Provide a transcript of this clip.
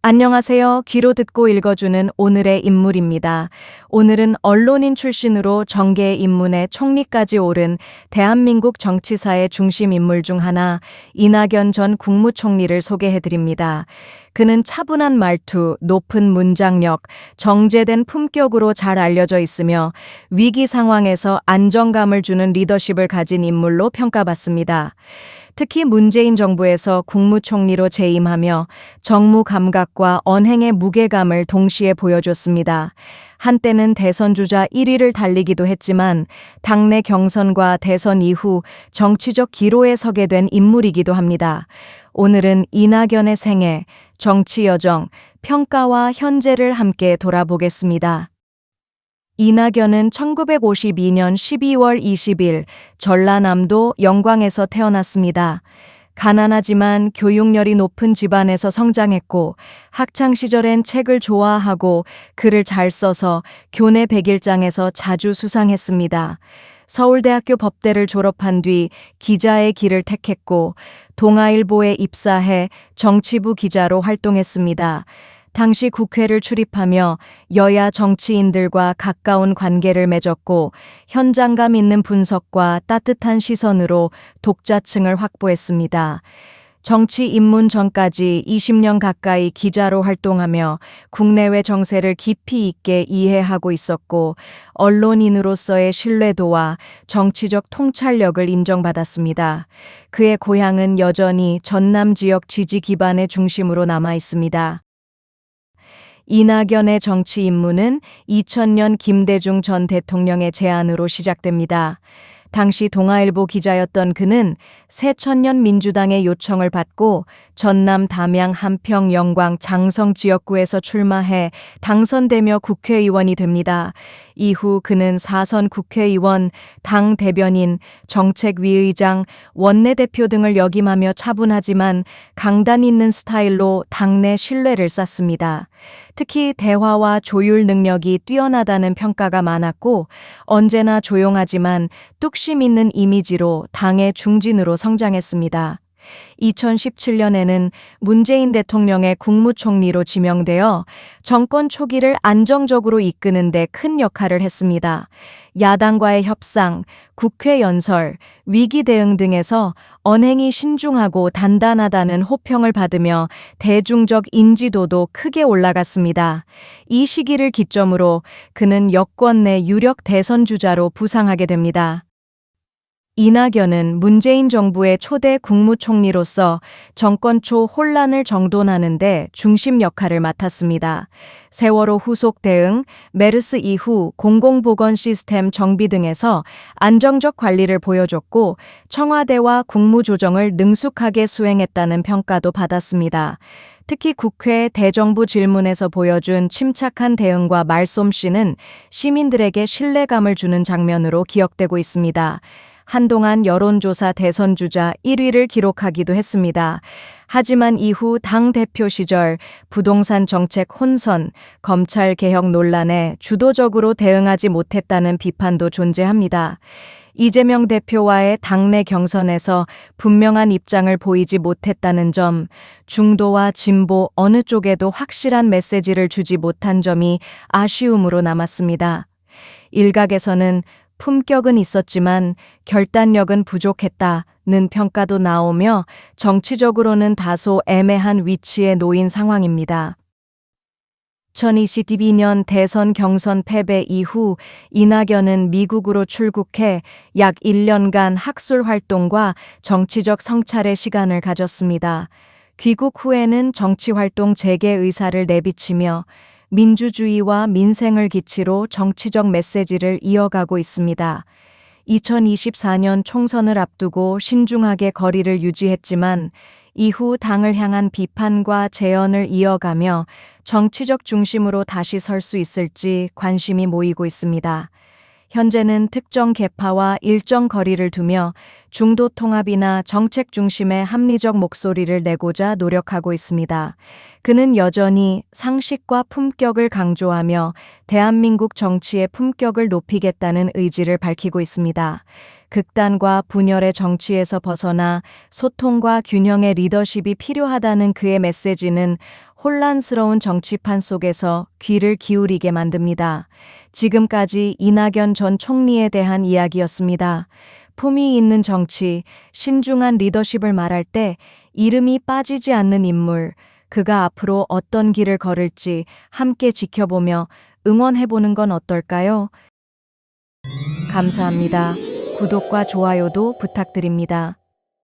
안녕하세요. 귀로 듣고 읽어주는 오늘의 인물입니다. 오늘은 언론인 출신으로 정계 입문에 총리까지 오른 대한민국 정치사의 중심 인물 중 하나 이낙연 전 국무총리를 소개해드립니다. 그는 차분한 말투, 높은 문장력, 정제된 품격으로 잘 알려져 있으며 위기 상황에서 안정감을 주는 리더십을 가진 인물로 평가받습니다. 특히 문재인 정부에서 국무총리로 재임하며 정무 감각과 언행의 무게감을 동시에 보여줬습니다. 한때는 대선 주자 1위를 달리기도 했지만 당내 경선과 대선 이후 정치적 기로에 서게 된 인물이기도 합니다. 오늘은 이낙연의 생애, 정치 여정, 평가와 현재를 함께 돌아보겠습니다. 이낙연은 1952년 12월 20일 전라남도 영광에서 태어났습니다. 가난하지만 교육열이 높은 집안에서 성장했고 학창시절엔 책을 좋아하고 글을 잘 써서 교내 백일장에서 자주 수상했습니다. 서울대학교 법대를 졸업한 뒤 기자의 길을 택했고 동아일보에 입사해 정치부 기자로 활동했습니다. 당시 국회를 출입하며 여야 정치인들과 가까운 관계를 맺었고 현장감 있는 분석과 따뜻한 시선으로 독자층을 확보했습니다. 정치 입문 전까지 20년 가까이 기자로 활동하며 국내외 정세를 깊이 있게 이해하고 있었고 언론인으로서의 신뢰도와 정치적 통찰력을 인정받았습니다. 그의 고향은 여전히 전남 지역 지지 기반의 중심으로 남아 있습니다. 이낙연의 정치 입문은 2000년 김대중 전 대통령의 제안으로 시작됩니다. 당시 동아일보 기자였던 그는 새천년 민주당의 요청을 받고 전남 담양 한평 영광 장성 지역구에서 출마해 당선되며 국회의원이 됩니다. 이후 그는 4선 국회의원, 당 대변인, 정책위의장, 원내대표 등을 역임하며 차분하지만 강단 있는 스타일로 당내 신뢰를 쌓습니다. 특히 대화와 조율 능력이 뛰어나다는 평가가 많았고 언제나 조용하지만 뚝심 있는 이미지로 당의 중진으로 성장했습니다. 2017년에는 문재인 대통령의 국무총리로 지명되어 정권 초기를 안정적으로 이끄는 데 큰 역할을 했습니다. 야당과의 협상, 국회 연설, 위기 대응 등에서 언행이 신중하고 단단하다는 호평을 받으며 대중적 인지도도 크게 올라갔습니다. 이 시기를 기점으로 그는 여권 내 유력 대선 주자로 부상하게 됩니다. 이낙연은 문재인 정부의 초대 국무총리로서 정권 초 혼란을 정돈하는 데 중심 역할을 맡았습니다. 세월호 후속 대응, 메르스 이후 공공보건 시스템 정비 등에서 안정적 관리를 보여줬고 청와대와 국무조정을 능숙하게 수행했다는 평가도 받았습니다. 특히 국회 대정부 질문에서 보여준 침착한 대응과 말솜씨는 시민들에게 신뢰감을 주는 장면으로 기억되고 있습니다. 한동안 여론조사 대선 주자 1위를 기록하기도 했습니다. 하지만 이후 당대표 시절 부동산 정책 혼선, 검찰 개혁 논란에 주도적으로 대응하지 못했다는 비판도 존재합니다. 이재명 대표와의 당내 경선에서 분명한 입장을 보이지 못했다는 점, 중도와 진보 어느 쪽에도 확실한 메시지를 주지 못한 점이 아쉬움으로 남았습니다. 일각에서는 품격은 있었지만 결단력은 부족했다는 평가도 나오며 정치적으로는 다소 애매한 위치에 놓인 상황입니다. 2022년 대선 경선 패배 이후 이낙연은 미국으로 출국해 약 1년간 학술 활동과 정치적 성찰의 시간을 가졌습니다. 귀국 후에는 정치활동 재개 의사를 내비치며 민주주의와 민생을 기치로 정치적 메시지를 이어가고 있습니다. 2024년 총선을 앞두고 신중하게 거리를 유지했지만 이후 당을 향한 비판과 재언을 이어가며 정치적 중심으로 다시 설 수 있을지 관심이 모이고 있습니다. 현재는 특정 계파와 일정 거리를 두며 중도 통합이나 정책 중심의 합리적 목소리를 내고자 노력하고 있습니다. 그는 여전히 상식과 품격을 강조하며 대한민국 정치의 품격을 높이겠다는 의지를 밝히고 있습니다. 극단과 분열의 정치에서 벗어나 소통과 균형의 리더십이 필요하다는 그의 메시지는 혼란스러운 정치판 속에서 귀를 기울이게 만듭니다. 지금까지 이낙연 전 총리에 대한 이야기였습니다. 품위 있는 정치, 신중한 리더십을 말할 때 이름이 빠지지 않는 인물, 그가 앞으로 어떤 길을 걸을지 함께 지켜보며 응원해보는 건 어떨까요? 감사합니다. 구독과 좋아요도 부탁드립니다.